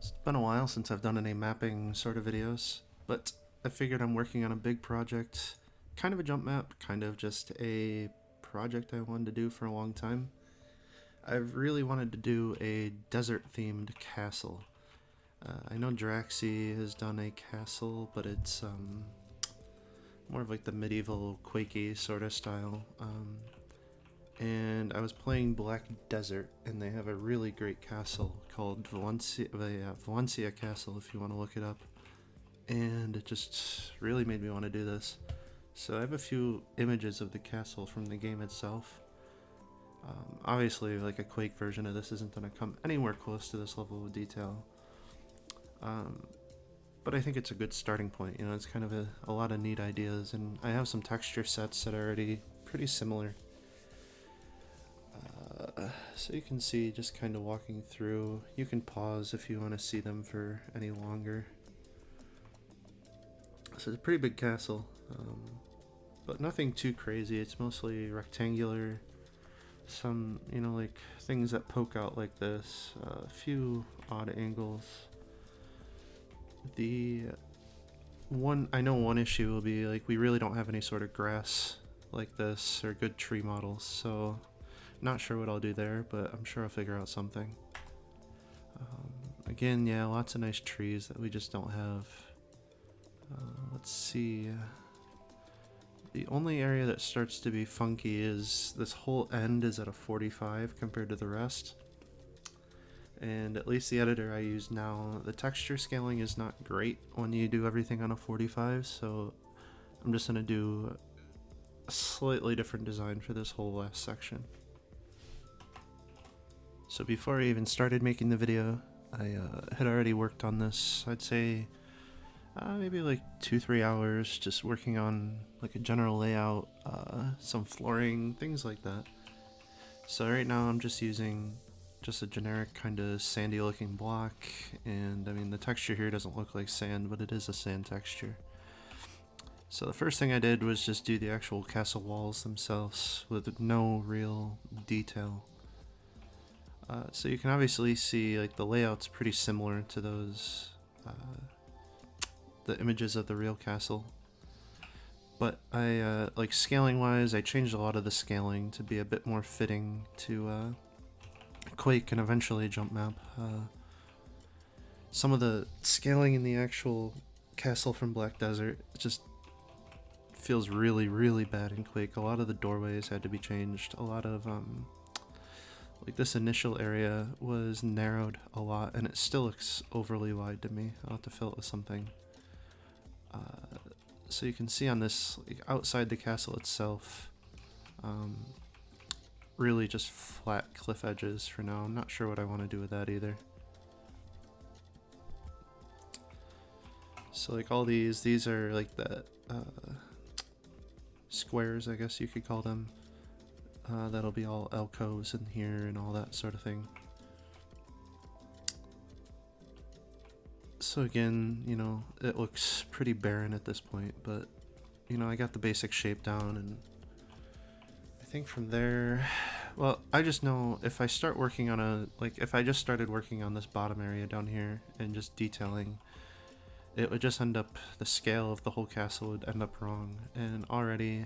It's been a while since I've done any mapping sort of videos, but I figured I'm working on a big project, kind of a jump map, kind of just a project I wanted to do for a long time. I've really wanted to do a desert themed castle. I know Draxi has done a castle, but it's more of like the medieval Quakey sort of style. And I was playing Black Desert, and they have a really great castle called Valencia Castle, if you want to look it up. And it just really made me want to do this. So I have a few images of the castle from the game itself. Obviously, like a Quake version of this isn't going to come anywhere close to this level of detail. But I think it's a good starting point. You know, it's kind of a lot of neat ideas, and I have some texture sets that are already pretty similar. So you can see, just kind of walking through. You can pause if you want to see them for any longer. So it's a pretty big castle, but nothing too crazy. It's mostly rectangular. Some, you know, like things that poke out like this. A few odd angles. I know one issue will be like we really don't have any sort of grass like this or good tree models, so not sure what I'll do there, but I'm sure I'll figure out something. Again, yeah, lots of nice trees that we just don't have. Let's see. The only area that starts to be funky is this whole end is at a 45 compared to the rest. And at least the editor I use now, the texture scaling is not great when you do everything on a 45, so I'm just going to do a slightly different design for this whole last section. So before I even started making the video, I had already worked on this, I'd say maybe like 2-3 hours, just working on like a general layout, some flooring, things like that. So right now I'm just using just a generic kind of sandy looking block, and I mean the texture here doesn't look like sand, but it is a sand texture. So the first thing I did was just do the actual castle walls themselves with no real detail. So you can obviously see like the layout's pretty similar to those the images of the real castle, but I like scaling wise I changed a lot of the scaling to be a bit more fitting to Quake and eventually jump map. Some of the scaling in the actual castle from Black Desert just feels really bad in Quake. A lot of the doorways had to be changed. A lot of like this initial area was narrowed a lot, and it still looks overly wide to me. I'll have to fill it with something. So you can see on this, like, outside the castle itself, really just flat cliff edges for now. I'm not sure what I want to do with that either. So like all these are like the squares, I guess you could call them. That'll be all alcoves in here and all that sort of thing. So again, you know, it looks pretty barren at this point, but you know, I got the basic shape down, and I think from there, well, I just know if I start working on if I just started working on this bottom area down here and just detailing, it would just end up, the scale of the whole castle would end up wrong. And already,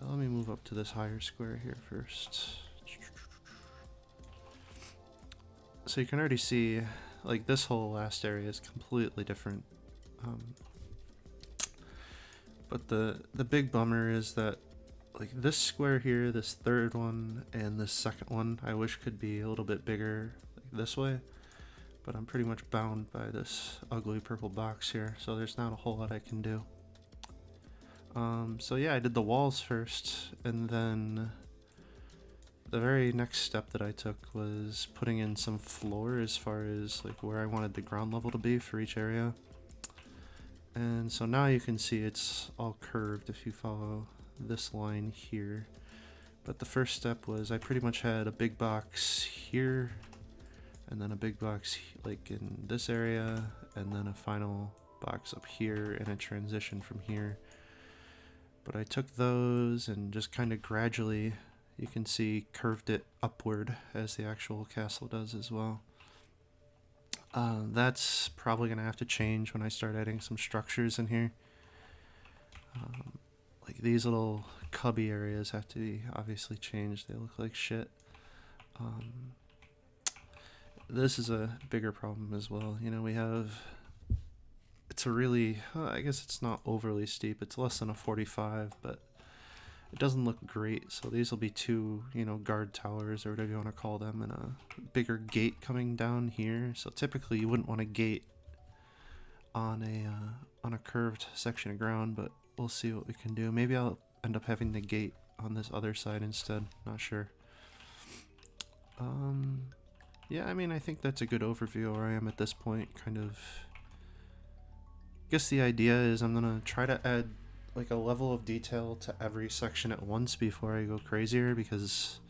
let me move up to this higher square here first. So you can already see, like, this whole last area is completely different. But the big bummer is that, like, this square here, this third one, and this second one, I wish could be a little bit bigger, like this way. But I'm pretty much bound by this ugly purple box here, so there's not a whole lot I can do. So yeah, I did the walls first, and then the very next step that I took was putting in some floor as far as like where I wanted the ground level to be for each area. And so now you can see it's all curved if you follow this line here. But the first step was I pretty much had a big box here, and then a big box like in this area, and then a final box up here, and a transition from here. But I took those and just kind of gradually, you can see, curved it upward as the actual castle does as well. That's probably gonna have to change when I start adding some structures in here. Like these little cubby areas have to be obviously changed. They look like shit. This is a bigger problem as well. You know, we have, it's a really, I guess it's not overly steep. It's less than a 45, but it doesn't look great. So these will be two, you know, guard towers or whatever you want to call them, and a bigger gate coming down here. So typically you wouldn't want a gate on a curved section of ground, but we'll see what we can do. Maybe I'll end up having the gate on this other side instead. Not sure. Yeah, I mean, I think that's a good overview of where I am at this point. Kind of, I guess the idea is I'm gonna try to add like a level of detail to every section at once before I go crazier, because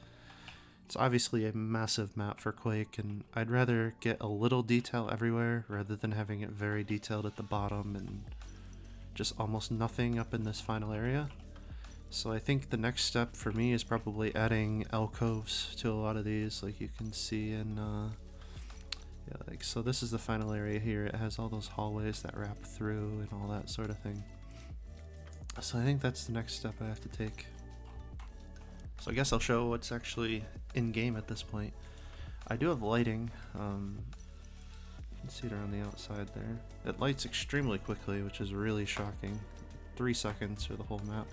it's obviously a massive map for Quake, and I'd rather get a little detail everywhere rather than having it very detailed at the bottom and just almost nothing up in this final area. So I think the next step for me is probably adding alcoves to a lot of these, like you can see in, yeah, like, so this is the final area here. It has all those hallways that wrap through and all that sort of thing. So I think that's the next step I have to take. So I guess I'll show what's actually in game at this point. I do have lighting. You can see it around the outside there. It lights extremely quickly, which is really shocking. 3 seconds for the whole map.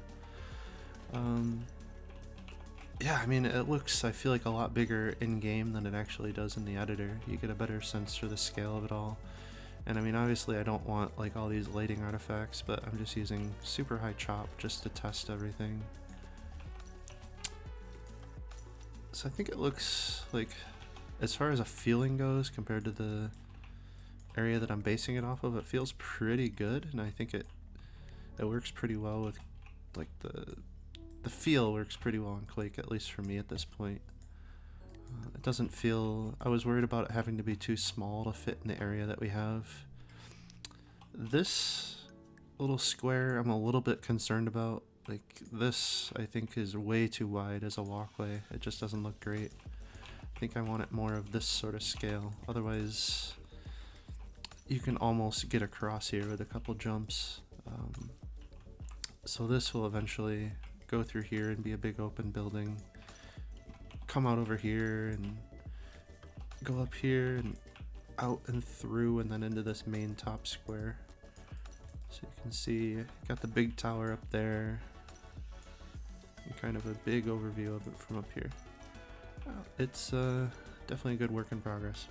Yeah, I mean, it looks, I feel like, a lot bigger in-game than it actually does in the editor. You get a better sense for the scale of it all. And I mean, obviously I don't want like all these lighting artifacts, but I'm just using super high chop just to test everything. So I think it looks like, as far as a feeling goes compared to the area that I'm basing it off of, it feels pretty good, and I think it works pretty well with, like, the feel works pretty well in Quake, at least for me at this point. It doesn't feel, I was worried about it having to be too small to fit in the area that we have. This little square I'm a little bit concerned about. Like, this I think is way too wide as a walkway. It just doesn't look great. I think I want it more of this sort of scale. Otherwise, you can almost get across here with a couple jumps. So this will eventually go through here and be a big open building. Come out over here and go up here and out and through and then into this main top square. So you can see, got the big tower up there. And kind of a big overview of it from up here. It's definitely a good work in progress.